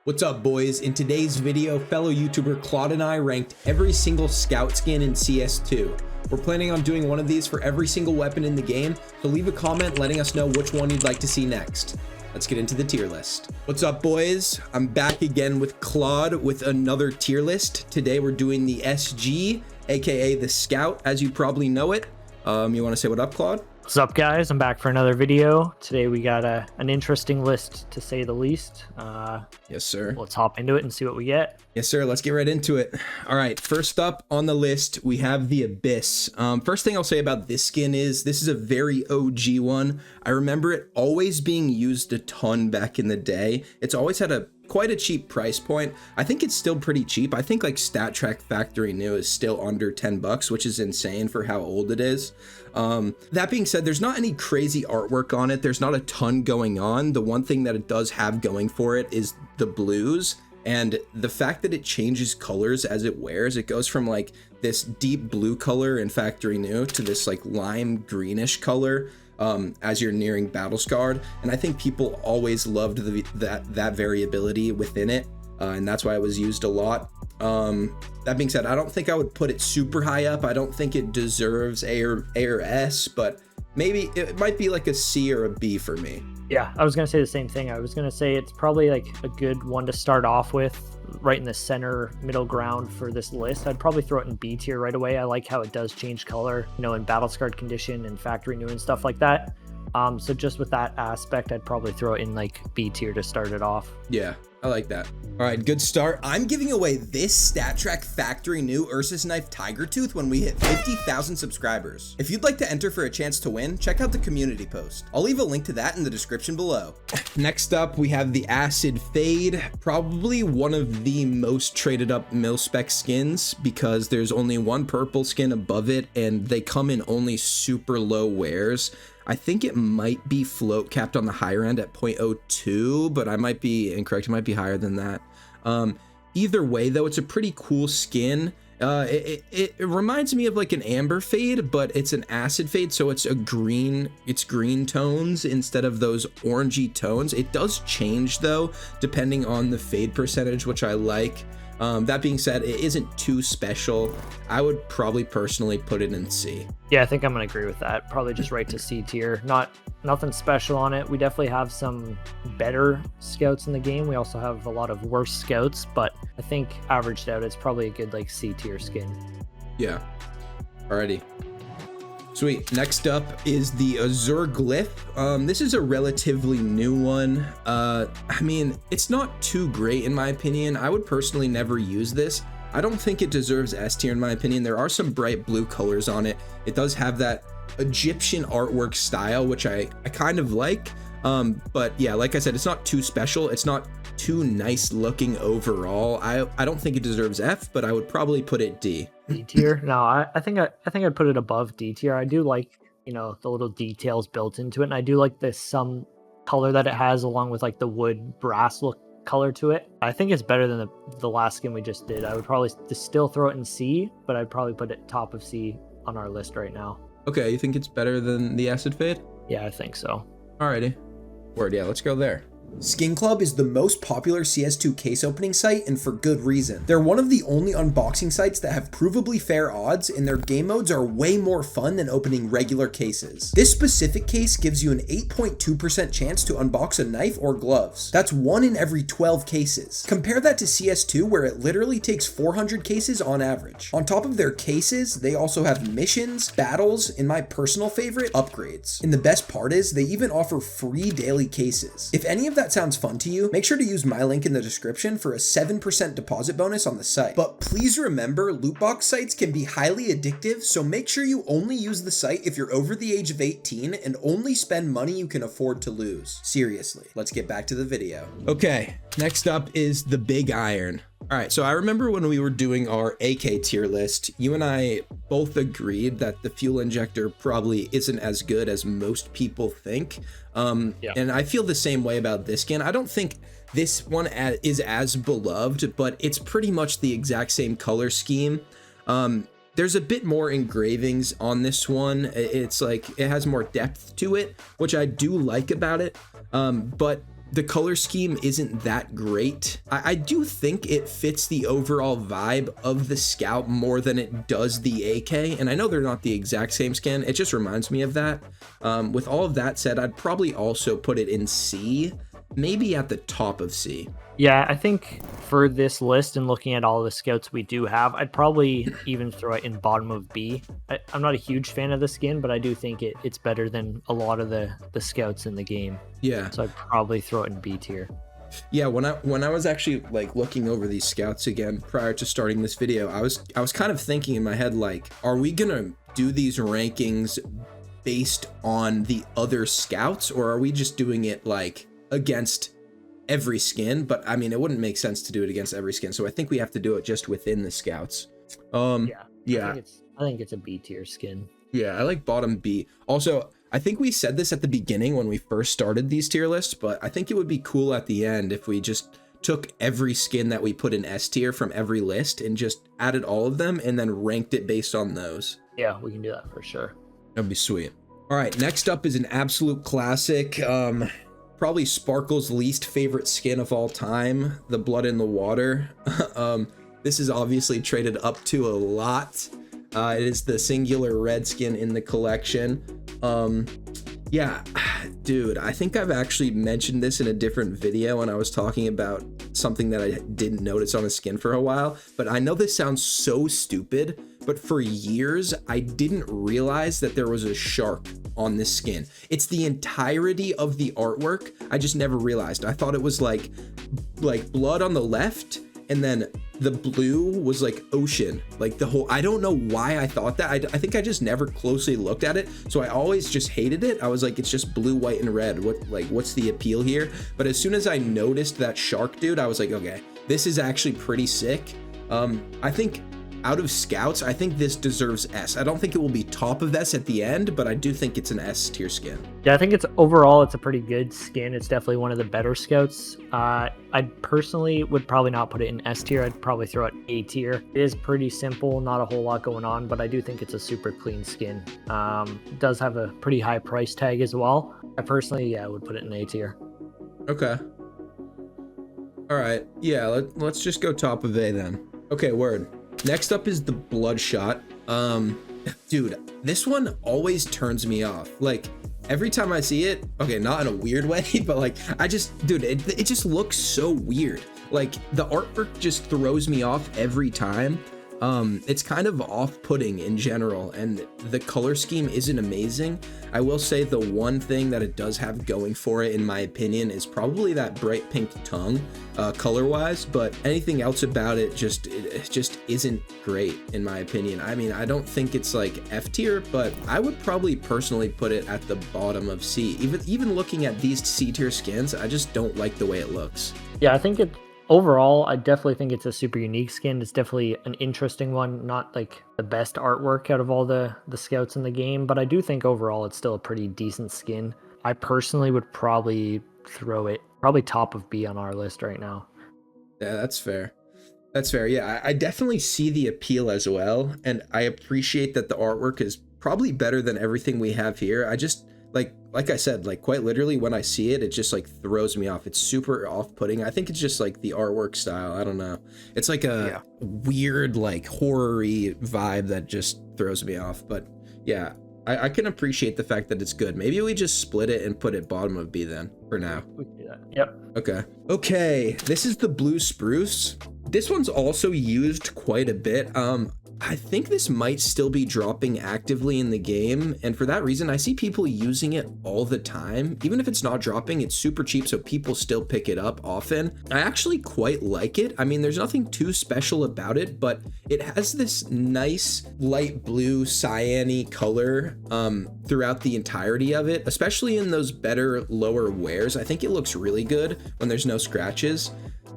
What's up, boys? In today's video, fellow YouTuber Claude and I ranked every single scout skin in CS2. We're planning on doing one of these for every single weapon in the game, so leave a comment letting us know which one you'd like to see next. Let's get into the tier list. What's up, boys? I'm back again with Claude with another tier list. Today we're doing the SG, aka the Scout, as you probably know it. You want to say what up, Claude? What's up, guys? I'm back for another video. Today we got an interesting list, to say the least. Yes, sir. Let's hop into it and see what we get. Yes, sir. Let's get right into it. All right. First up on the list, we have the Abyss. First thing I'll say about this skin is this is a very OG one. I remember it always being used a ton back in the day. It's always had quite a cheap price point. I think it's still pretty cheap. I think like StatTrak Factory New is still under 10 bucks, which is insane for how old it is. That being said, there's not any crazy artwork on it. There's not a ton going on. The one thing that it does have going for it is the blues, and the fact that it changes colors as it wears. It goes from like this deep blue color in Factory New to this like lime greenish color as you're nearing Battle Scarred, and I think people always loved that variability within it, and that's why it was used a lot. That being said, I don't think I would put it super high up. I don't think it deserves A or S, but maybe it might be like a C or a B for me. Yeah, I was gonna say the same thing. I was gonna say it's probably like a good one to start off with, right in the center middle ground for this list. I'd probably throw it in B tier right away. I like how it does change color, you know, in Battle Scarred condition and Factory New and stuff like that. So just with that aspect, I'd probably throw it in like B tier to start it off. Yeah, I like that. All right, good start. I'm giving away this StatTrak Factory New Ursus Knife Tiger Tooth when we hit 50,000 subscribers. If you'd like to enter for a chance to win, check out the community post. I'll leave a link to that in the description below. Next up, we have the Acid Fade, probably one of the most traded up mil-spec skins because there's only one purple skin above it and they come in only super low wears. I think it might be float capped on the higher end at 0.02, but I might be incorrect. It might be higher than that. Either way, though, it's a pretty cool skin. It reminds me of like an amber fade, but it's an acid fade, so it's green tones instead of those orangey tones. It does change though, depending on the fade percentage, which I like. That being said, it isn't too special. I would probably personally put it in C. Yeah, I think I'm gonna agree with that. Probably just right to C tier. Nothing special on it. We definitely have some better scouts in the game. We also have a lot of worse scouts, but I think averaged out, it's probably a good like C tier skin. Yeah. Alrighty. Sweet. Next up is the Azure Glyph. This is a relatively new one. I mean, it's not too great in my opinion. I would personally never use this. I don't think it deserves S tier in my opinion. There are some bright blue colors on it. It does have that Egyptian artwork style, which I kind of like. But yeah, like I said, it's not too special. It's not too nice looking overall. I don't think it deserves F, but I would probably put it D. D tier? No, I think I'd put it above D tier. I do like, you know, the little details built into it, and I do like the some color that it has along with like the wood brass look color to it. I think it's better than the last skin we just did. I would probably still throw it in C, but I'd probably put it top of C on our list right now. Okay, you think it's better than the Acid Fade? Yeah, I think so. Alrighty. Word, yeah, let's go there. Skin Club is the most popular CS2 case opening site, and for good reason. They're one of the only unboxing sites that have provably fair odds, and their game modes are way more fun than opening regular cases. This specific case gives you an 8.2% chance to unbox a knife or gloves. That's 1 in every 12 cases. Compare that to CS2, where it literally takes 400 cases on average. On top of their cases, they also have missions, battles, and my personal favorite, upgrades. And the best part is, they even offer free daily cases. If any of that sounds fun to you, make sure to use my link in the description for a 7% deposit bonus on the site. But please remember, loot box sites can be highly addictive, so make sure you only use the site if you're over the age of 18 and only spend money you can afford to lose. Seriously, let's get back to the video. Okay, next up is the Big Iron. All right, so I remember when we were doing our AK tier list, you and I both agreed that the fuel injector probably isn't as good as most people think. Yeah. And I feel the same way about this skin. I don't think this one is as beloved, but it's pretty much the exact same color scheme. There's a bit more engravings on this one. It's like, it has more depth to it, which I do like about it. But the color scheme isn't that great. I do think it fits the overall vibe of the Scout more than it does the AK, and I know they're not the exact same skin, it just reminds me of that. With all of that said, I'd probably also put it in C, maybe at the top of C. Yeah, I think for this list and looking at all the scouts we do have, I'd probably even throw it in bottom of B. I'm not a huge fan of the skin, but I do think it's better than a lot of the scouts in the game. Yeah. So I'd probably throw it in B tier. Yeah, when I was actually like looking over these scouts again prior to starting this video, I was kind of thinking in my head, like, are we gonna do these rankings based on the other scouts, or are we just doing it like against every skin? But I mean, it wouldn't make sense to do it against every skin, so I think we have to do it just within the scouts. Yeah. I think it's a B tier skin. Yeah, I like bottom B. Also, I think we said this at the beginning when we first started these tier lists, but I think it would be cool at the end if we just took every skin that we put in S tier from every list and just added all of them and then ranked it based on those. Yeah, we can do that for sure. That'd be sweet. All right, next up is an absolute classic. Probably Sparkle's least favorite skin of all time, the Blood in the Water. This is obviously traded up to a lot. It is the singular red skin in the collection. Yeah, dude, I think I've actually mentioned this in a different video when I was talking about something that I didn't notice on a skin for a while, but I know this sounds so stupid, but for years I didn't realize that there was a shark on this skin. It's the entirety of the artwork. I just never realized. I thought it was like blood on the left, and then the blue was like ocean, like the whole, I don't know why I thought that. I think I just never closely looked at it, so I always just hated it. I was like, it's just blue, white, and red. What's the appeal here? But as soon as I noticed that shark dude, I was like, okay, this is actually pretty sick. I think out of scouts, I think this deserves S. I don't think it will be top of S at the end, but I do think it's an S tier skin. Yeah, I think it's overall, it's a pretty good skin. It's definitely one of the better scouts. I personally would probably not put it in S tier. I'd probably throw it A tier. It is pretty simple, not a whole lot going on, but I do think it's a super clean skin. It does have a pretty high price tag as well. I personally, yeah, would put it in A tier. Okay. All right. Yeah, let's just go top of A then. Okay, word. Next up is the Bloodshot. Dude, this one always turns me off. Like, every time I see it, okay, not in a weird way, but like, dude, it just looks so weird. Like, the artwork just throws me off every time. It's kind of off-putting in general, and the color scheme isn't amazing. I will say the one thing that it does have going for it, in my opinion, is probably that bright pink tongue, color-wise, but anything else about it just isn't great, in my opinion. I mean, I don't think it's like F tier, but I would probably personally put it at the bottom of C. Even looking at these C tier skins, I just don't like the way it looks. Yeah, I think overall, I definitely think it's a super unique skin. It's definitely an interesting one, not like the best artwork out of all the scouts in the game, but I do think overall it's still a pretty decent skin. I personally would probably throw it probably top of B on our list right now. Yeah, that's fair. That's fair. Yeah, I definitely see the appeal as well, and I appreciate that the artwork is probably better than everything we have here. I just, like I said, like quite literally when I see it, it just like throws me off. It's super off-putting. I think it's just like the artwork style. I don't know. It's like a weird like horror-y vibe that just throws me off. But yeah, I can appreciate the fact that it's good. Maybe we just split it and put it bottom of B then for now. We can do that. Yep. Okay, this is the blue spruce. This one's also used quite a bit. I think this might still be dropping actively in the game, and for that reason, I see people using it all the time. Even if it's not dropping, it's super cheap, so people still pick it up often. I actually quite like it. I mean, there's nothing too special about it, but it has this nice light blue cyan-y color throughout the entirety of it, especially in those better lower wears. I think it looks really good when there's no scratches.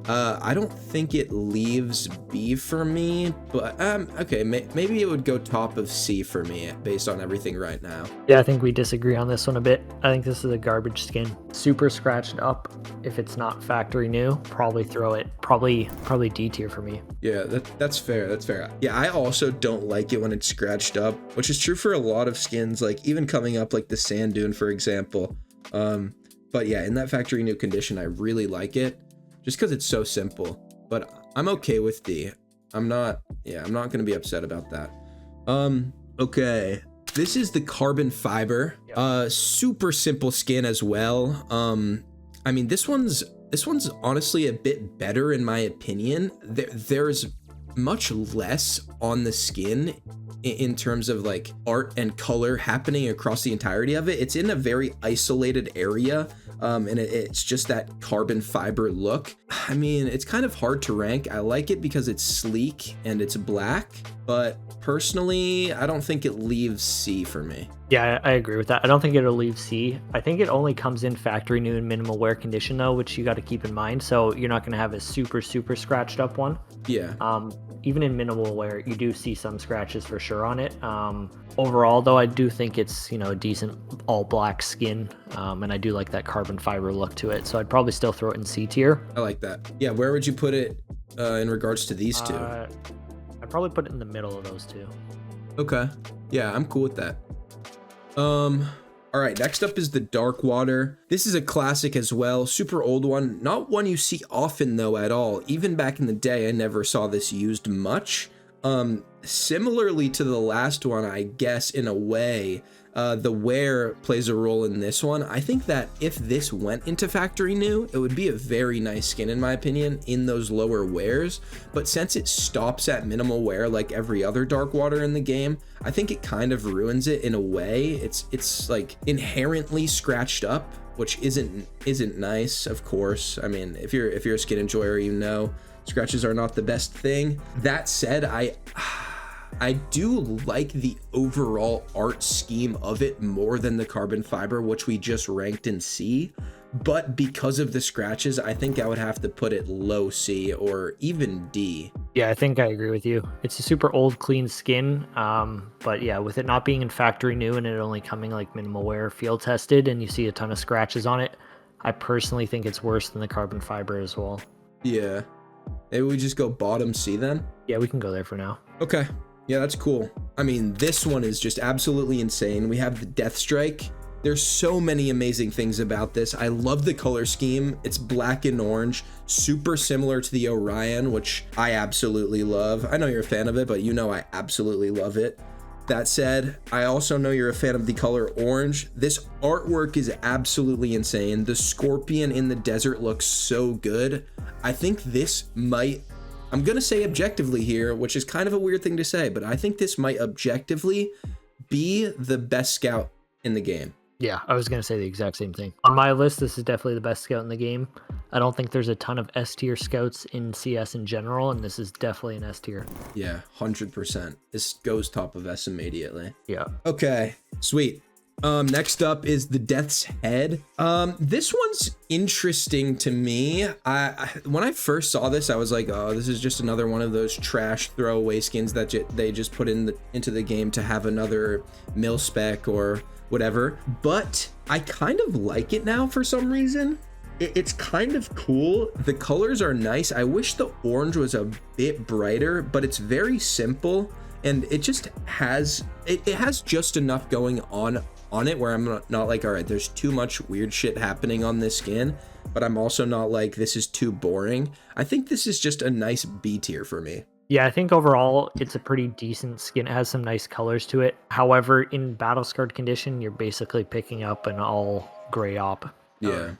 I don't think it leaves B for me, but okay, maybe it would go top of C for me based on everything right now. Yeah, I think we disagree on this one a bit. I think this is a garbage skin. Super scratched up. If it's not factory new, probably throw it. Probably D tier for me. Yeah, that's fair. That's fair. Yeah, I also don't like it when it's scratched up, which is true for a lot of skins, like even coming up like the Sand Dune, for example. But yeah, in that factory new condition, I really like it just because it's so simple. But I'm okay with D. I'm not gonna be upset about that. Okay. This is the carbon fiber. Super simple skin as well. I mean, this one's honestly a bit better in my opinion. There's much less on the skin in terms of like art and color happening across the entirety of it. It's in a very isolated area, and it's just that carbon fiber look. I mean, it's kind of hard to rank. I like it because it's sleek and it's black, but personally, I don't think it leaves C for me. Yeah, I agree with that. I don't think it'll leave C. I think it only comes in factory new and minimal wear condition though, which you got to keep in mind. So you're not going to have a super scratched up one. Yeah. Even in minimal wear, you do see some scratches for sure on it. Overall though, I do think it's, you know, a decent all black skin. And I do like that carbon fiber look to it. So I'd probably still throw it in C tier. I like that. Yeah. Where would you put it in regards to these two? I'd probably put it in the middle of those two. Okay. Yeah, I'm cool with that. All right, next up is the Dark Water. This is a classic as well, super old one. Not one you see often though at all. Even back in the day, I never saw this used much. Similarly to the last one, I guess in a way, the wear plays a role in this one. I think that if this went into factory new, it would be a very nice skin in my opinion in those lower wears. But since it stops at minimal wear like every other Dark Water in the game, I think it kind of ruins it in a way. It's like inherently scratched up, which isn't nice, of course. I mean, if you're a skin enjoyer, you know scratches are not the best thing. That said, I do like the overall art scheme of it more than the carbon fiber, which we just ranked in C. But because of the scratches, I think I would have to put it low C or even D. Yeah, I think I agree with you. It's a super old, clean skin. But yeah, with it not being in factory new and it only coming like minimal wear field tested and you see a ton of scratches on it, I personally think it's worse than the carbon fiber as well. Yeah. Maybe we just go bottom C then? Yeah, we can go there for now. Okay. Yeah, that's cool. I mean, this one is just absolutely insane. We have the Death Strike. There's so many amazing things about this. I love the color scheme. It's black and orange, super similar to the Orion, which I absolutely love. I know you're a fan of it, but you know I absolutely love it. That said, I also know you're a fan of the color orange. This artwork is absolutely insane. The scorpion in the desert looks so good. I think this might, I'm gonna say objectively here, which is kind of a weird thing to say, but I think this might objectively be the best scout in the game. Yeah, I was going to say the exact same thing. On my list, this is definitely the best scout in the game. I don't think there's a ton of S tier scouts in CS in general, and this is definitely an S tier. Yeah, 100%. This goes top of S immediately. Yeah. Okay, sweet. Next up is the Death's Head. This one's interesting to me. When I first saw this, I was like, oh, this is just another one of those trash throwaway skins that they just put into the game to have another mil spec or whatever. But I kind of like it now for some reason. It's kind of cool. The colors are nice. I wish the orange was a bit brighter, but it's very simple. And it just has, it has just enough going on it where I'm not like, all right, there's too much weird shit happening on this skin, but I'm also not like, this is too boring. I think this is just a nice B tier for me. Yeah, I think overall it's a pretty decent skin. It has some nice colors to it. However, in battle scarred condition, you're basically picking up an all gray op.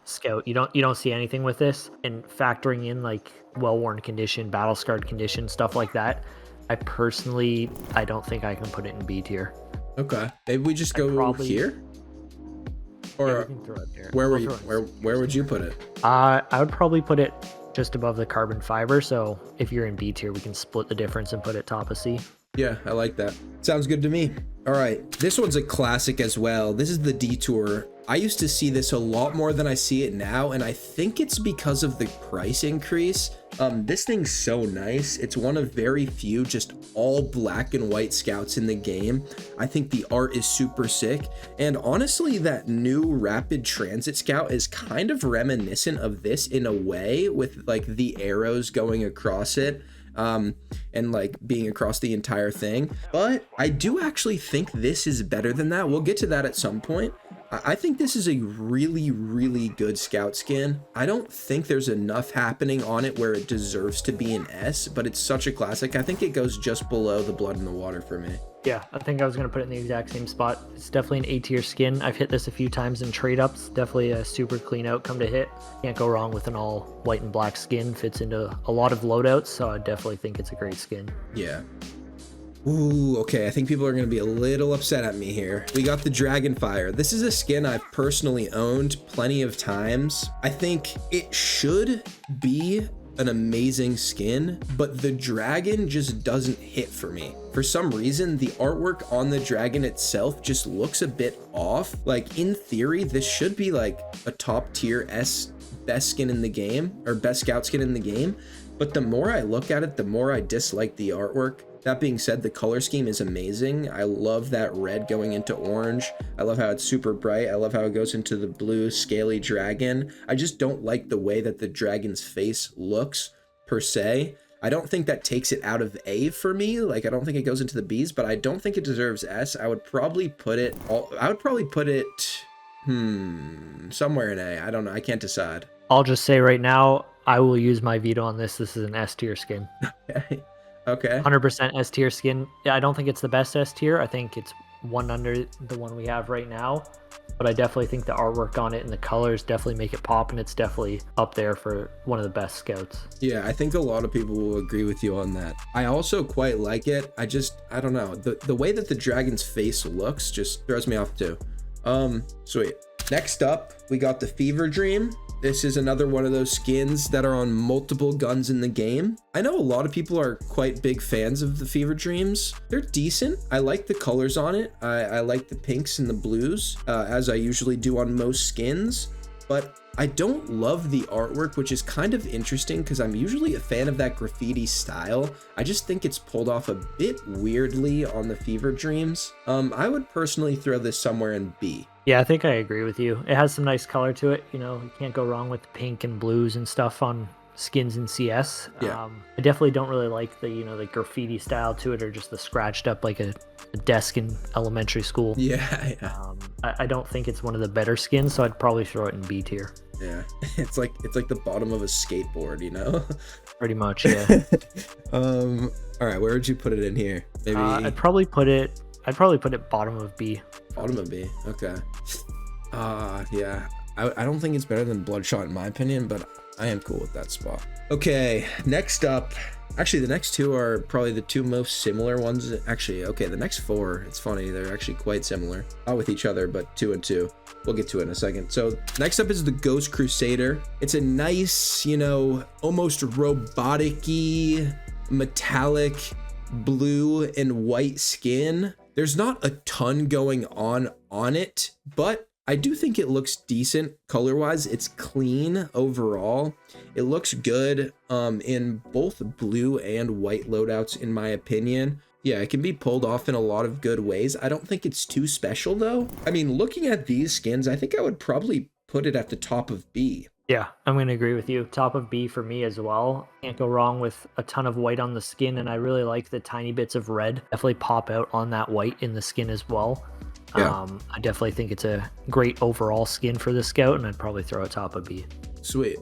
Scout. You don't see anything with this, and factoring in like well-worn condition, battle scarred condition, stuff like that. I don't think I can put it in B tier. Okay, maybe we just go here, or yeah, we can throw it there. Where would you put it? I would probably put it just above the carbon fiber. So if you're in B tier, we can split the difference and put it top of C. Yeah, I like that. Sounds good to me. All right, this one's a classic as well. This is the Detour. I used to see this a lot more than I see it now, and I think it's because of the price increase. This thing's so nice. It's one of very few just all black and white scouts in the game. I think the art is super sick, and honestly, that new rapid transit scout is kind of reminiscent of this in a way, with like the arrows going across it. and like being across the entire thing. But I do actually think this is better than that. We'll get to that at some point. I think this is a really, really good scout skin. I don't think there's enough happening on it where it deserves to be an S, but it's such a classic. I think it goes just below the Blood in the Water for me. Yeah, I think I was going to put it in the exact same spot. It's definitely an A tier skin. I've hit this a few times in trade ups. Definitely a super clean outcome to hit. Can't go wrong with an all white and black skin. Fits into a lot of loadouts, so I definitely think it's a great skin. Yeah. Ooh, okay, I think people are going to be a little upset at me here. We got the Dragonfire. This is a skin I've personally owned plenty of times. I think it should be an amazing skin, but the dragon just doesn't hit for me. For some reason, the artwork on the dragon itself just looks a bit off. Like, in theory, this should be like a top tier S best skin in the game, or best scout skin in the game, but the more I look at it, the more I dislike the artwork. That being said, the color scheme is amazing. I love that red going into orange. I love how it's super bright. I love how it goes into the blue scaly dragon. I just don't like the way that the dragon's face looks per se. I don't think that takes it out of A for me. Like, I don't think it goes into the B's, but I don't think it deserves S. I would probably put it somewhere in A. I don't know. I can't decide. I'll just say right now, I will use my veto on this. This is an S tier skin. Okay. 100% S tier skin. Yeah, I don't think it's the best S tier. I think it's one under the one we have right now. But I definitely think the artwork on it and the colors definitely make it pop, and it's definitely up there for one of the best scouts. Yeah, I think a lot of people will agree with you on that. I also quite like it. I don't know. The way that the dragon's face looks just throws me off too. Sweet. Next up, we got the Fever Dream. This is another one of those skins that are on multiple guns in the game. I know a lot of people are quite big fans of the Fever Dreams. They're decent. I like the colors on it. I like the pinks and the blues, as I usually do on most skins. But I don't love the artwork, which is kind of interesting because I'm usually a fan of that graffiti style. I just think it's pulled off a bit weirdly on the Fever Dreams. I would personally throw this somewhere in B. Yeah, I think I agree with you. It has some nice color to it. You know, you can't go wrong with the pink and blues and stuff on skins in CS. Yeah. I definitely don't really like the, you know, the graffiti style to it, or just the scratched up like a desk in elementary school. Yeah. I don't think it's one of the better skins, so I'd probably throw it in B tier. Yeah, it's like the bottom of a skateboard, you know? Pretty much, yeah. All right, where would you put it in here? Maybe I'd probably put it bottom of B. Bottom of B. Okay. Yeah. I don't think it's better than Bloodshot in my opinion, but I am cool with that spot. Okay, next up. Actually, the next two are probably the two most similar ones. Actually, okay, the next four, it's funny, they're actually quite similar. Not with each other, but 2 and 2. We'll get to it in a second. So next up is the Ghost Crusader. It's a nice, you know, almost robotic-y, metallic blue and white skin. There's not a ton going on it, but I do think it looks decent color-wise. It's clean overall. It looks good in both blue and white loadouts, in my opinion. Yeah, it can be pulled off in a lot of good ways. I don't think it's too special, though. I mean, looking at these skins, I think I would probably put it at the top of B. Yeah, I'm going to agree with you. Top of B for me as well. Can't go wrong with a ton of white on the skin, and I really like the tiny bits of red. Definitely pop out on that white in the skin as well. Yeah. I definitely think it's a great overall skin for the scout, and I'd probably throw it top of B. Sweet.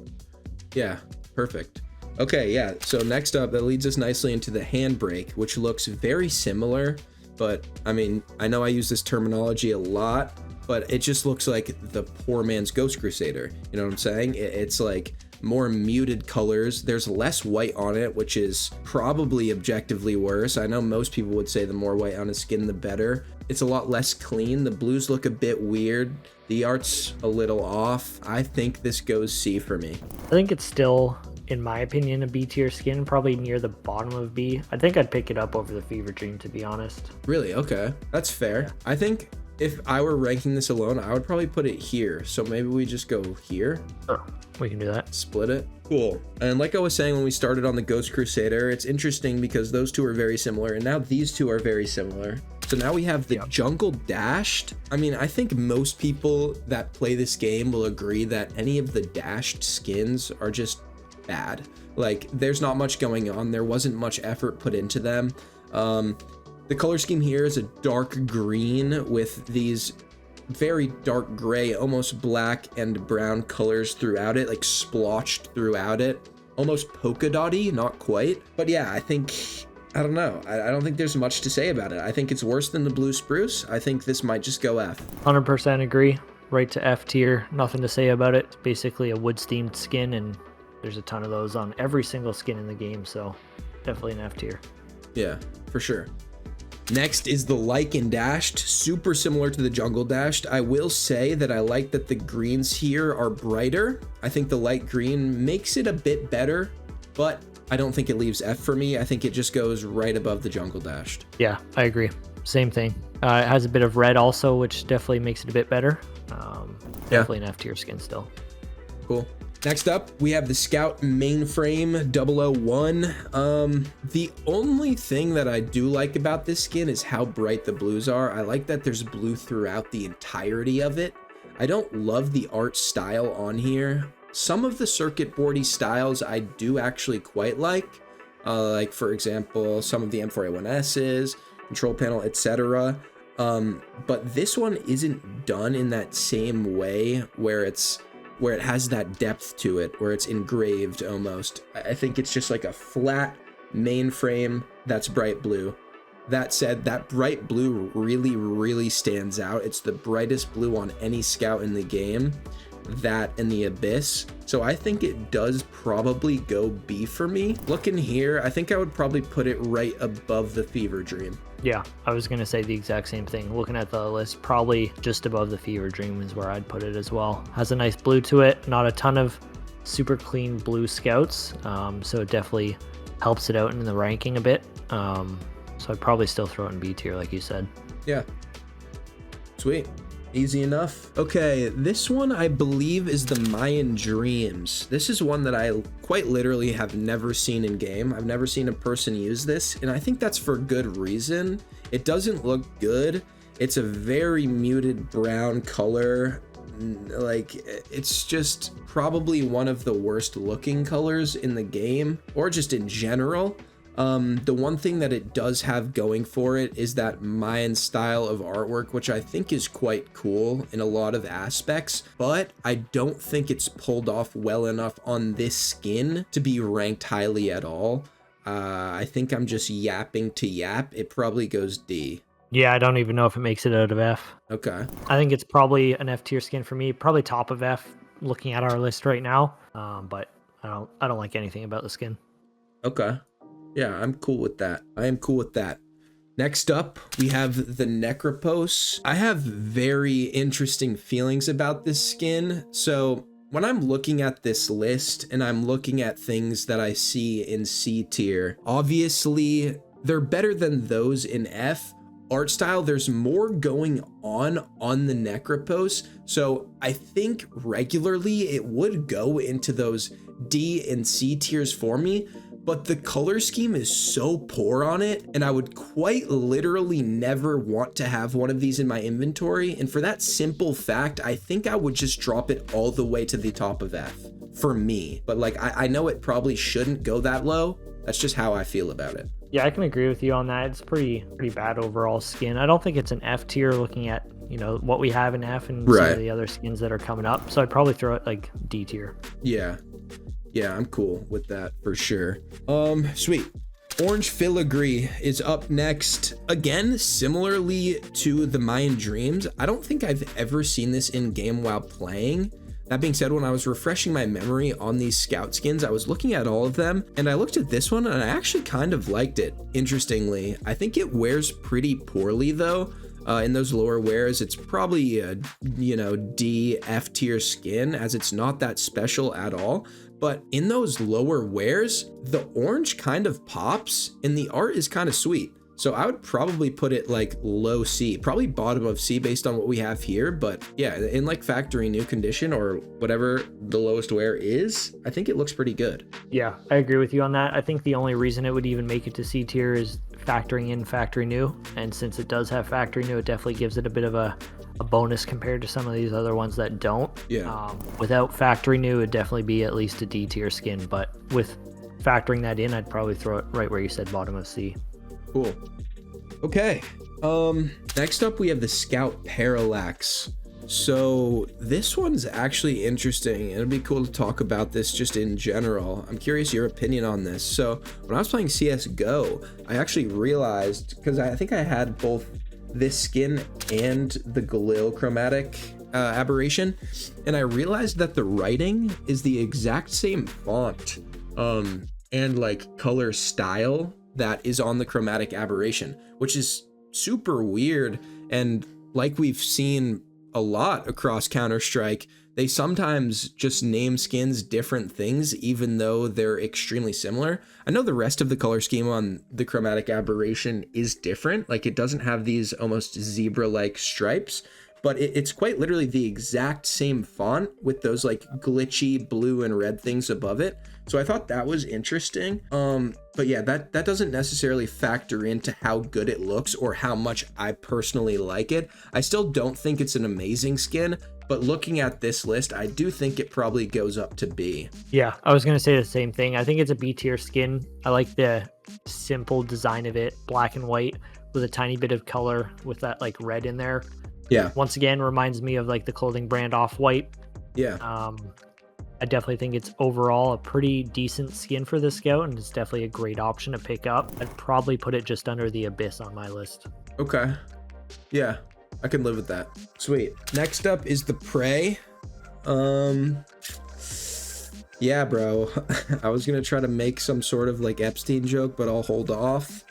Yeah, perfect. Okay, yeah, so next up, that leads us nicely into the Handbrake, which looks very similar, but I mean, I know I use this terminology a lot, but it just looks like the poor man's Ghost Crusader. You know what I'm saying? It's like more muted colors. There's less white on it, which is probably objectively worse. I know most people would say the more white on a skin, the better. It's a lot less clean. The blues look a bit weird. The art's a little off. I think this goes C for me. I think it's still, in my opinion, a B tier skin, probably near the bottom of B. I think I'd pick it up over the Fever Dream, to be honest. Really? Okay. That's fair. Yeah. I think if I were ranking this alone, I would probably put it here. So maybe we just go here. Sure, we can do that. Split it. Cool. And like I was saying when we started on the Ghost Crusader, it's interesting because those two are very similar, and now these two are very similar. So now we have the Jungle Dashed. I mean, I think most people that play this game will agree that any of the dashed skins are just bad. Like, there's not much going on. There wasn't much effort put into them. The color scheme here is a dark green with these very dark gray, almost black and brown colors throughout it, like splotched throughout it. Almost polka dotty, not quite. But yeah, I don't know. I don't think there's much to say about it. I think it's worse than the blue spruce. I think this might just go F. 100% agree. Right to F tier. Nothing to say about it. It's basically a wood-steamed skin, and there's a ton of those on every single skin in the game, so definitely an F tier. Yeah, for sure. Next is the Lichen Dashed, super similar to the Jungle Dashed. I will say that I like that the greens here are brighter. I think the light green makes it a bit better, but I don't think it leaves F for me. I think it just goes right above the Jungle Dashed. Yeah, I agree. Same thing. It has a bit of red also, which definitely makes it a bit better. Definitely an F tier skin still. Cool. Next up, we have the Scout Mainframe 001. The only thing that I do like about this skin is how bright the blues are. I like that there's blue throughout the entirety of it. I don't love the art style on here. Some of the circuit boardy styles I do actually quite like for example, some of the M4A1S's, control panel, etc. But this one isn't done in that same way where it has that depth to it, where it's engraved almost. I think it's just like a flat mainframe that's bright blue. That said, that bright blue really, really stands out. It's the brightest blue on any scout in the game, that and the Abyss. So I think it does probably go B for me. Looking here, I think I would probably put it right above the Fever Dream. Yeah, I was going to say the exact same thing. Looking at the list, probably just above the Fever Dream is where I'd put it as well. Has a nice blue to it, not a ton of super clean blue scouts, so it definitely helps it out in the ranking a bit. So I'd probably still throw it in B tier, like you said. Yeah. Sweet. Easy enough. Okay, this one I believe is the Mayan Dreams. This is one that I quite literally have never seen in game. I've never seen a person use this, and I think that's for good reason. It doesn't look good. It's a very muted brown color. Like, it's just probably one of the worst looking colors in the game, or just in general. The one thing that it does have going for it is that Mayan style of artwork, which I think is quite cool in a lot of aspects, but I don't think it's pulled off well enough on this skin to be ranked highly at all. I think I'm just yapping to yap. It probably goes D. Yeah, I don't even know if it makes it out of F. Okay. I think it's probably an F tier skin for me, probably top of F looking at our list right now. But I don't like anything about the skin. Okay. Yeah, I'm cool with that. I am cool with that. Next up, we have the Necropos. I have very interesting feelings about this skin. So when I'm looking at this list and I'm looking at things that I see in C tier, obviously they're better than those in F. Art style, there's more going on the Necropos. So I think regularly it would go into those D and C tiers for me. But the color scheme is so poor on it, and I would quite literally never want to have one of these in my inventory. And for that simple fact, I think I would just drop it all the way to the top of F for me. But like, I know it probably shouldn't go that low. That's just how I feel about it. Yeah, I can agree with you on that. It's pretty bad overall skin. I don't think it's an F tier looking at, you know, what we have in F and some of the other skins that are coming up. So I'd probably throw it like D tier. Yeah, I'm cool with that for sure. Sweet. Orange Filigree is up next. Again, similarly to the Mayan Dreams, I don't think I've ever seen this in game while playing. That being said, when I was refreshing my memory on these scout skins, I was looking at all of them and I looked at this one and I actually kind of liked it. Interestingly, I think it wears pretty poorly though. In those lower wears, it's probably a, D, F tier skin, as it's not that special at all. But in those lower wears, the orange kind of pops and the art is kind of sweet. So I would probably put it like low C, probably bottom of C based on what we have here. But yeah, in like factory new condition or whatever the lowest wear is, I think it looks pretty good. Yeah, I agree with you on that. I think the only reason it would even make it to C tier is factoring in factory new. And since it does have factory new, it definitely gives it a bit of a bonus compared to some of these other ones that don't. Yeah. Without factory new, it'd definitely be at least a D tier skin. But with factoring that in, I'd probably throw it right where you said bottom of C. Cool. Okay. Next up we have the Scout Parallax. So this one's actually interesting. It'd be cool to talk about this just in general. I'm curious your opinion on this. So when I was playing CSGO, I actually realized, because I think I had both this skin and the Galil chromatic aberration, and I realized that the writing is the exact same font and like color style that is on the chromatic aberration, which is super weird. And like we've seen a lot across Counter-Strike, they sometimes just name skins different things even though they're extremely similar. I know the rest of the color scheme on the chromatic aberration is different, like it doesn't have these almost zebra-like stripes, but it's quite literally the exact same font with those like glitchy blue and red things above it. So I thought that was interesting. But yeah, that doesn't necessarily factor into how good it looks or how much I personally like it. I still don't think it's an amazing skin, but looking at this list, I do think it probably goes up to B. Yeah, I was going to say the same thing. I think it's a B tier skin. I like the simple design of it, black and white with a tiny bit of color with that like red in there. Yeah. Once again, reminds me of like the clothing brand Off-White. Yeah. I definitely think it's overall a pretty decent skin for the Scout, and it's definitely a great option to pick up. I'd probably put it just under the Abyss on my list. Okay. Yeah, I can live with that. Sweet. Next up is the Prey. Yeah, bro. I was gonna try to make some sort of like Epstein joke, but I'll hold off.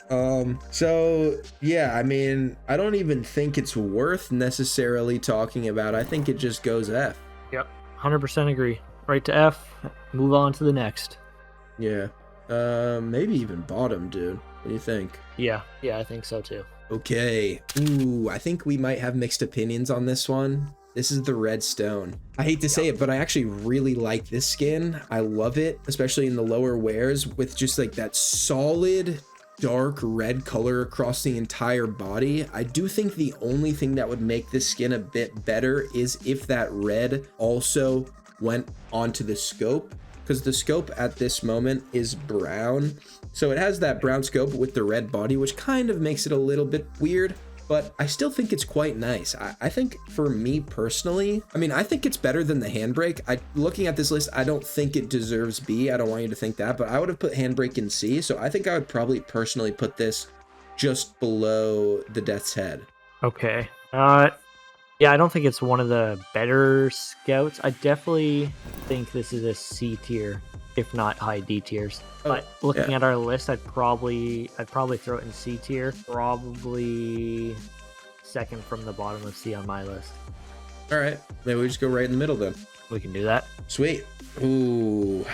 So yeah, I mean, I don't even think it's worth necessarily talking about. I think it just goes F. Yep, 100% agree. Right to F, move on to the next. Yeah. Maybe even bottom, dude. What do you think? Yeah, I think so too. Okay. Ooh, I think we might have mixed opinions on this one. This is the Redstone. I hate to say it, but I actually really like this skin. I love it, especially in the lower wears with just like that solid dark red color across the entire body. I do think the only thing that would make this skin a bit better is if that red also went onto the scope, because the scope at this moment is brown. So it has that brown scope with the red body, which kind of makes it a little bit weird, but I still think it's quite nice. I think for me personally, I mean, I think it's better than the Handbrake. Looking at this list, I don't think it deserves B. I don't want you to think that, but I would have put Handbrake in C. So I think I would probably personally put this just below the Death's Head. Okay. Yeah, I don't think it's one of the better Scouts. I definitely think this is a C tier, if not high D tiers. But looking at our list, I'd probably throw it in C tier. Probably second from the bottom of C on my list. All right, maybe we just go right in the middle then. We can do that. Sweet. Ooh.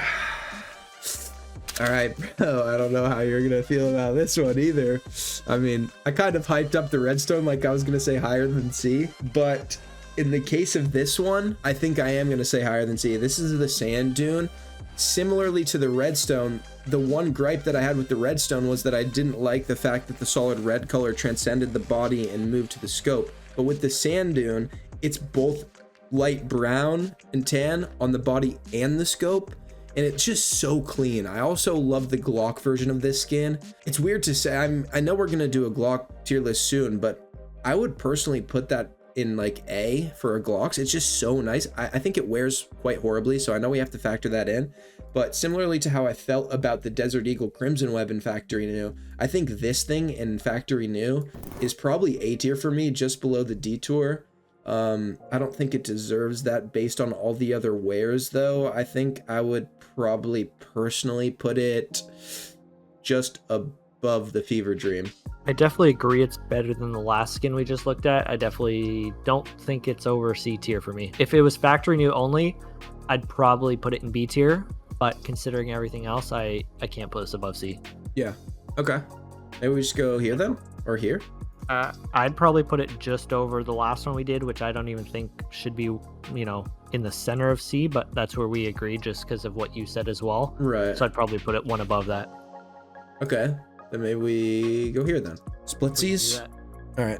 All right, bro. I don't know how you're gonna feel about this one either. I mean, I kind of hyped up the Redstone like I was gonna say higher than C, but in the case of this one, I think I am gonna say higher than C. This is the Sand Dune. Similarly to the Redstone, the one gripe that I had with the Redstone was that I didn't like the fact that the solid red color transcended the body and moved to the scope. But with the Sand Dune, it's both light brown and tan on the body and the scope, and it's just so clean. I also love the Glock version of this skin. It's weird to say, I know we're gonna do a Glock tier list soon, but I would personally put that in like A for a Glocks. It's just so nice. I think it wears quite horribly, so I know we have to factor that in. But similarly to how I felt about the Desert Eagle Crimson Web in Factory New, I think this thing in Factory New is probably A tier for me, just below the Detour. I don't think it deserves that based on all the other wares though. I think I would probably personally put it just above the Fever Dream. I definitely agree it's better than the last skin we just looked at. I definitely don't think it's over C tier for me. If it was Factory New only, I'd probably put it in B tier, but considering everything else, I can't put this above C. Yeah. Okay. Maybe we just go here then? Or here? I'd probably put it just over the last one we did, which I don't even think should be, in the center of C, but that's where we agreed just because of what you said as well. Right. So I'd probably put it one above that. Okay. Then maybe we go here then. Splitsies. All right.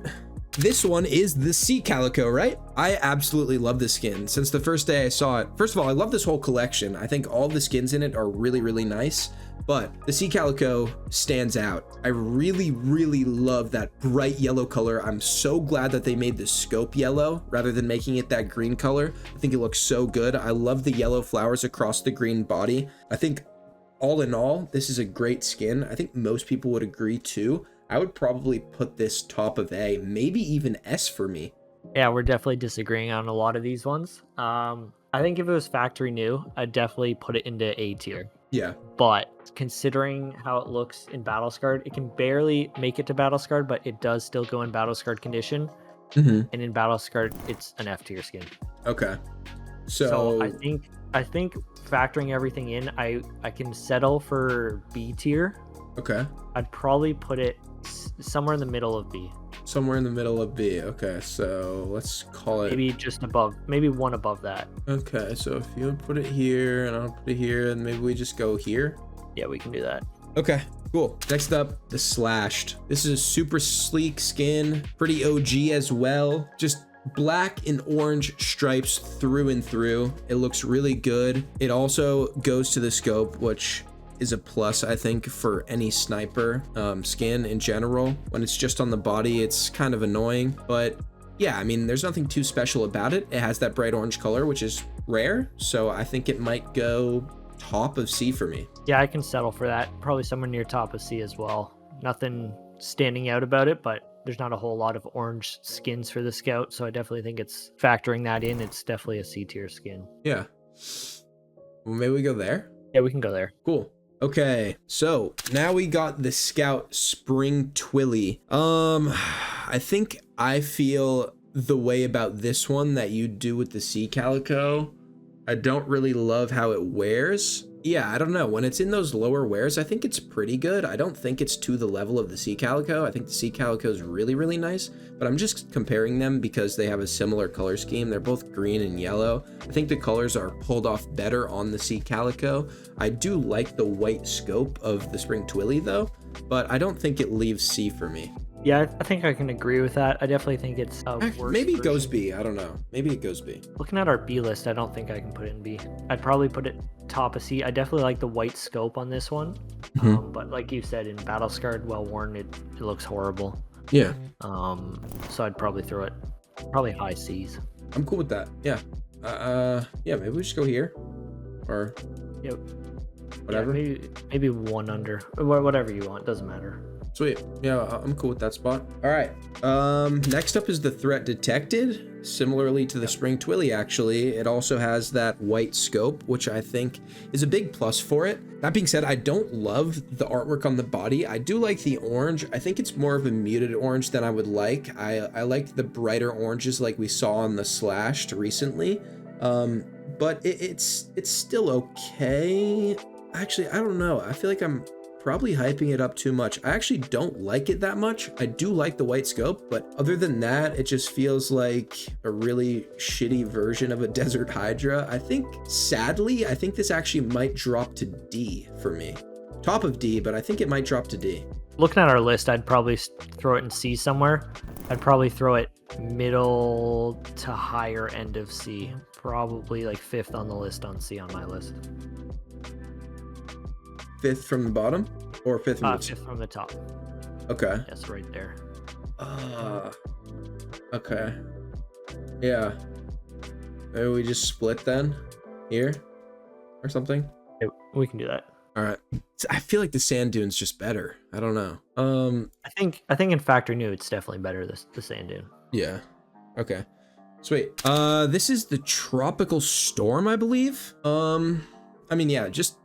This one is the Sea Calico, right? I absolutely love this skin. Since the first day I saw it, first of all, I love this whole collection. I think all the skins in it are really, really nice. but the Sea Calico stands out. I really, really love that bright yellow color. I'm so glad that they made the scope yellow rather than making it that green color. I think it looks so good. I love the yellow flowers across the green body. I think all in all, this is a great skin. I think most people would agree too. I would probably put this top of A, maybe even S for me. Yeah, we're definitely disagreeing on a lot of these ones. I think if it was factory new, I'd definitely put it into A tier. Yeah. But considering how it looks in Battle Scarred, it can barely make it to Battle Scarred, but it does still go in Battle Scarred condition. And in Battle Scarred, it's an F tier skin. Okay. So I think factoring everything in, I can settle for B tier. Okay. I'd probably put it somewhere in the middle of B. Somewhere in the middle of B. Okay, so let's call it maybe just above, maybe one above that. Okay, so if you would put it here and I'll put it here, and maybe we just go here. Yeah, we can do that. Okay, cool. Next up, the Slashed. This is a super sleek skin, pretty OG as well. Just black and orange stripes through and through. It looks really good. It also goes to the scope, which is a plus, I think, for any sniper skin in general. When it's just on the body, it's kind of annoying, but yeah, I mean, there's nothing too special about it. It has that bright orange color, which is rare, so I think it might go top of C for me. Yeah, I can settle for that. Probably somewhere near top of C as well. Nothing standing out about it, but there's not a whole lot of orange skins for the Scout, so I definitely think it's factoring that in. It's definitely a C tier skin. Yeah. Well, maybe we go there? Yeah, we can go there. Cool. Okay, so now we got the Scout Spring Twilly. I feel the way about this one that you do with the Sea Calico. I don't really love how it wears. Yeah, I don't know. When it's in those lower wears, I think it's pretty good. I don't think it's to the level of the Sea Calico. I think the Sea Calico is really, really nice, but I'm just comparing them because they have a similar color scheme. They're both green and yellow. I think the colors are pulled off better on the Sea Calico. I do like the white scope of the Spring Twilly though, but I don't think it leaves C for me. Yeah, I think I can agree with that. I definitely think it's a worse Maybe it goes version. B. I don't know. Maybe it goes B. Looking at our B list, I don't think I can put it in B. I'd probably put it top of C. I definitely like the white scope on this one. But like you said, in Battle Scarred, well worn, it looks horrible. Yeah. So I'd probably throw it probably high C's. I'm cool with that. Yeah. Yeah, maybe we just go here. Or Yep. whatever. Yeah, maybe one under. Whatever you want, doesn't matter. Sweet. Yeah, I'm cool with that spot. All right. Next up is the Threat Detected. Similarly to the Spring Twilly, actually, it also has that white scope, which I think is a big plus for it. That being said, I don't love the artwork on the body. I do like the orange. I think it's more of a muted orange than I would like. I like the brighter oranges like we saw on the Slashed recently. But it's still okay. Actually, I don't know. I feel like I'm probably hyping it up too much. I actually don't like it that much. I do like the white scope, but other than that, it just feels like a really shitty version of a Desert Hydra. I think, sadly, this actually might drop to D for me. Top of D, but I think it might drop to D. Looking at our list, I'd probably throw it in C somewhere. I'd probably throw it middle to higher end of C. Probably like 5th on the list on C on my list. 5th from the bottom or 5th from the 5th from the top. Okay. Yes, right there. Okay. Yeah. Maybe we just split then here or something. Yeah, we can do that. All right. I feel like the Sand Dune's just better. I don't know. I think in Factory New, it's definitely better the Sand Dune. Yeah. Okay. Sweet. This is the Tropical Storm, I believe. I mean, yeah, just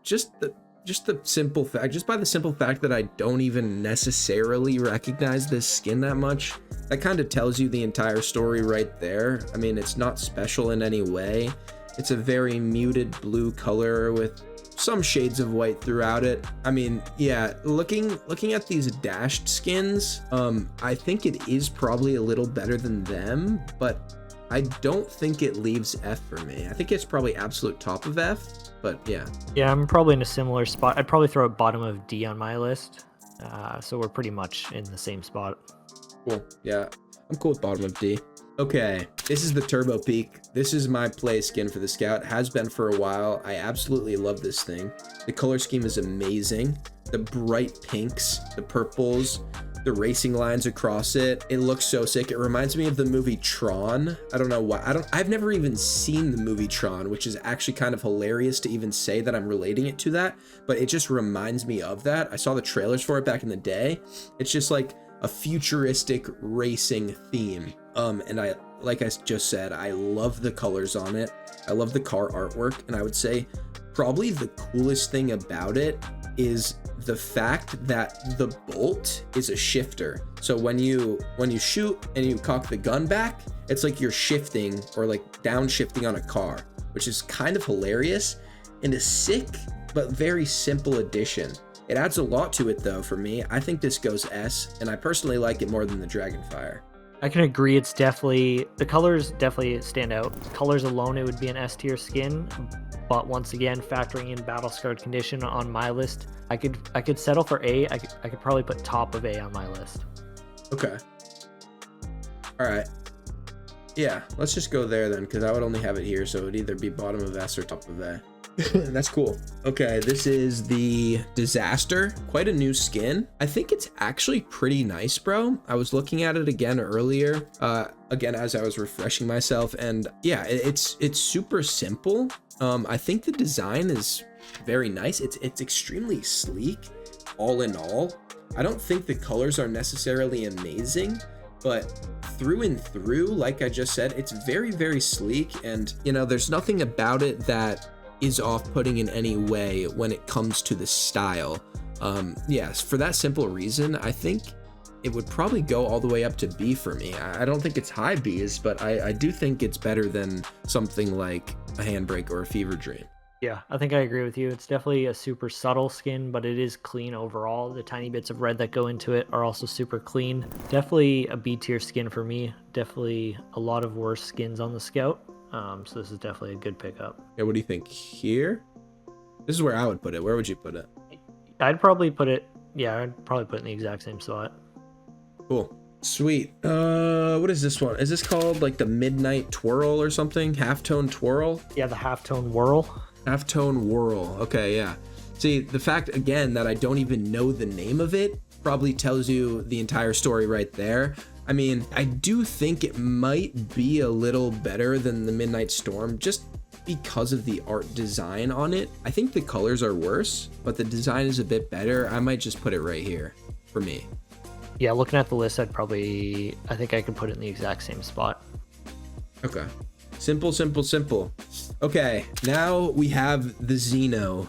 the simple fact, just by the simple fact that I don't even necessarily recognize this skin that much, that kind of tells you the entire story right there. I mean, it's not special in any way. It's a very muted blue color with some shades of white throughout it. I mean, yeah, looking at these dashed skins, I think it is probably a little better than them, but I don't think it leaves F for me. I think it's probably absolute top of F, but yeah. Yeah, I'm probably in a similar spot. I'd probably throw it bottom of D on my list. So we're pretty much in the same spot. Cool. Yeah, I'm cool with bottom of D. Okay, this is the Turbo Peak. This is my play skin for the Scout. Has been for a while. I absolutely love this thing. The color scheme is amazing. The bright pinks, the purples, the racing lines across it. It looks so sick. It reminds me of the movie Tron. I don't know why. I've never even seen the movie Tron, which is actually kind of hilarious to even say that I'm relating it to that, but it just reminds me of that. I saw the trailers for it back in the day. It's just like a futuristic racing theme. And like I just said, I love the colors on it. I love the car artwork. And I would say probably the coolest thing about it is the fact that the bolt is a shifter. So when you shoot and you cock the gun back, it's like you're shifting or like downshifting on a car, which is kind of hilarious and a sick but very simple addition. It adds a lot to it though for me. I think this goes S, and I personally like it more than the Dragonfire. I can agree. It's definitely, the colors definitely stand out. Colors alone, it would be an S tier skin. But once again, factoring in battle scarred condition on my list, I could settle for A. I could probably put top of A on my list. Okay. All right. Yeah, let's just go there then, because I would only have it here, so it would either be bottom of S or top of A. That's cool. Okay, this is the Dezastre. Quite a new skin. I think it's actually pretty nice, bro. I was looking at it again earlier, again as I was refreshing myself, and yeah, it's super simple. I think the design is very nice. It's extremely sleek, all in all. I don't think the colors are necessarily amazing, but through and through, like I just said, it's very, very sleek, and you know, there's nothing about it that is off-putting in any way when it comes to the style. Yes, for that simple reason, I think it would probably go all the way up to B for me. I don't think it's high B's, but I do think it's better than something like a Handbrake or a Fever Dream. Yeah, I think I agree with you. It's definitely a super subtle skin, but it is clean overall. The tiny bits of red that go into it are also super clean. Definitely a B tier skin for me. Definitely a lot of worse skins on the Scout. So this is definitely a good pickup. Yeah, what do you think? Here? This is where I would put it. Where would you put it? I'd probably put it in the exact same spot. Cool. Sweet. What is this one? Is this called like the Midnight Twirl or something? Halftone Twirl? Yeah, the Halftone Whorl. Halftone Whorl. Okay, yeah. See, the fact, again, that I don't even know the name of it probably tells you the entire story right there. I mean, I do think it might be a little better than the Midnight Storm just because of the art design on it. I think the colors are worse, but the design is a bit better. I might just put it right here for me. Yeah, looking at the list, I think I could put it in the exact same spot. Okay. Simple, simple, simple. Okay, now we have the Zeno.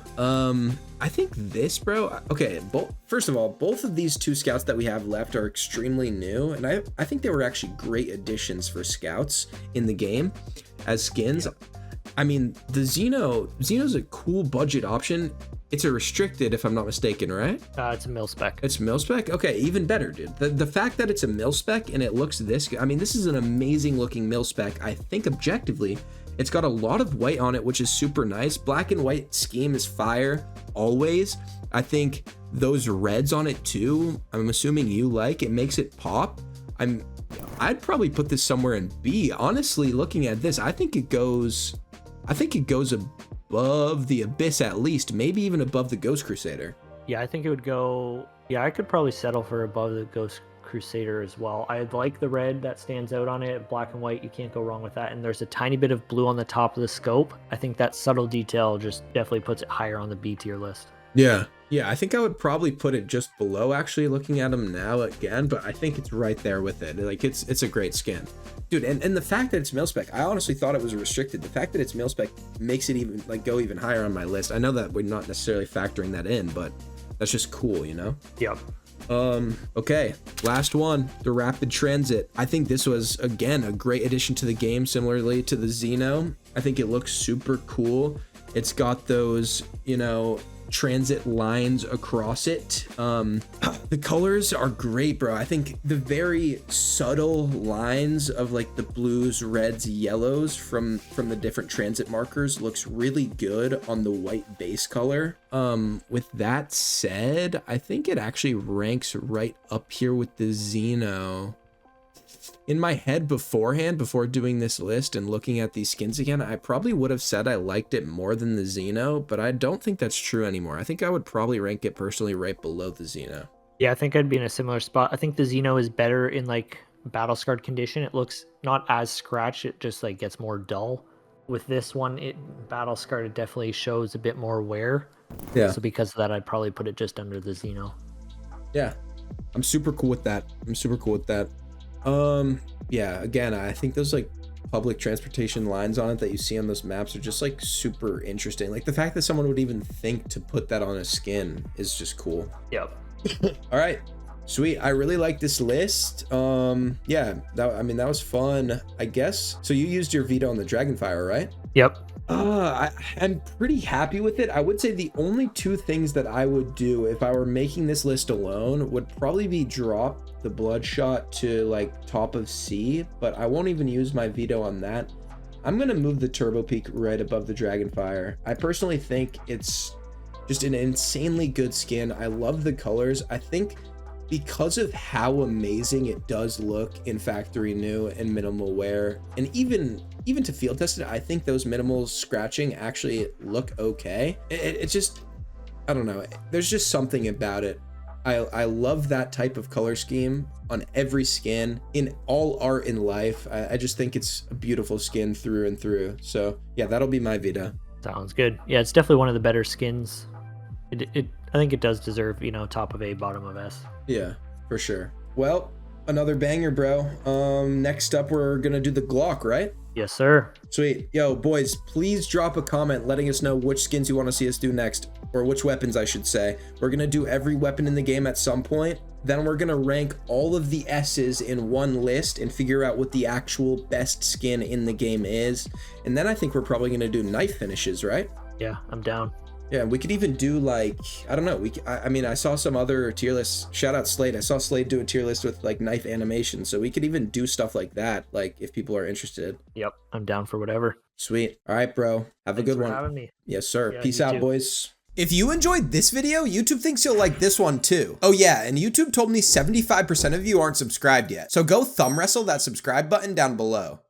I think this, bro, okay, first of all, both of these two scouts that we have left are extremely new, and I think they were actually great additions for scouts in the game as skins. Yep. I mean, the Zeno's a cool budget option. It's a restricted, if I'm not mistaken, right? It's a mil spec. It's mil spec? Okay, even better, dude. The fact that it's a mil spec and it looks this good, I mean, this is an amazing looking mil spec. I think objectively, it's got a lot of white on it, which is super nice. Black and white scheme is fire, always. I think those reds on it too, I'm assuming you like, it makes it pop. I'd probably put this somewhere in B. Honestly, looking at this, I think it goes above the Abyss at least, maybe even above the Ghost Crusader. Yeah, I think it would go, I could probably settle for above the Ghost Crusader as well. I like the red that stands out on it, black and white, you can't go wrong with that, and there's a tiny bit of blue on the top of the scope. I think that subtle detail just definitely puts it higher on the B tier list. Yeah, I think I would probably put it just below, actually, looking at them now again, but I think it's right there with it. Like, it's a great skin. Dude, and the fact that it's mil-spec, I honestly thought it was restricted. The fact that it's mil-spec makes it even, like, go even higher on my list. I know that we're not necessarily factoring that in, but that's just cool, you know? Yep. Okay, last one, the Rapid Transit. I think this was, again, a great addition to the game, similarly to the Zeno. I think it looks super cool. It's got those, you know, transit lines across it. The colors are great, bro. I think the very subtle lines of like the blues, reds, yellows from the different transit markers looks really good on the white base color. With that said, I think it actually ranks right up here with the Zeno. In my head beforehand, before doing this list and looking at these skins again, I probably would have said I liked it more than the Zeno, but I don't think that's true anymore. I think I would probably rank it personally right below the Zeno. Yeah, I think I'd be in a similar spot. I think the Zeno is better in like battle scarred condition. It looks not as scratched, it just like gets more dull. With this one, it battle scarred, it definitely shows a bit more wear. Yeah. So because of that, I'd probably put it just under the Zeno. Yeah, I'm super cool with that. Yeah, again, I think those like public transportation lines on it that you see on those maps are just like super interesting. Like the fact that someone would even think to put that on a skin is just cool. Yep. All right, sweet. I really like this list. Yeah, that was fun, I guess. So you used your veto on the Dragonfire, right? Yep. I'm pretty happy with it. I would say the only two things that I would do if I were making this list alone would probably be drop the Bloodshot to like top of C, but I won't even use my veto on that. I'm gonna move the Turbo Peak right above the Dragonfire. I personally think it's just an insanely good skin. I love the colors. I think because of how amazing it does look in factory new and minimal wear, and even to field tested, I think those minimal scratching actually look okay. It just, I don't know, there's just something about it. I love that type of color scheme on every skin in all art in life. I just think it's a beautiful skin through and through. So yeah, that'll be my veto. Sounds good. Yeah, it's definitely one of the better skins. I think it does deserve, top of A, bottom of S. Yeah, for sure. Well, another banger, bro. Next up, we're gonna do the Glock, right? Yes, sir. Sweet. Yo, boys, please drop a comment letting us know which skins you want to see us do next, or which weapons, I should say. We're gonna do every weapon in the game at some point. Then we're gonna rank all of the S's in one list and figure out what the actual best skin in the game is. And then I think we're probably gonna do knife finishes, right? Yeah, I'm down. Yeah, we could even do like, I don't know, I mean, I saw some other tier lists. Shout out Slade. I saw Slade do a tier list with like knife animation, so we could even do stuff like that, like if people are interested. Yep, I'm down for whatever. Sweet. All right, bro. Have a good one. Thanks for having me. Yes, sir. Yeah, Peace you out, too. boys. If you enjoyed this video, YouTube thinks you'll like this one too. Oh yeah, and YouTube told me 75% of you aren't subscribed yet. So go thumb wrestle that subscribe button down below.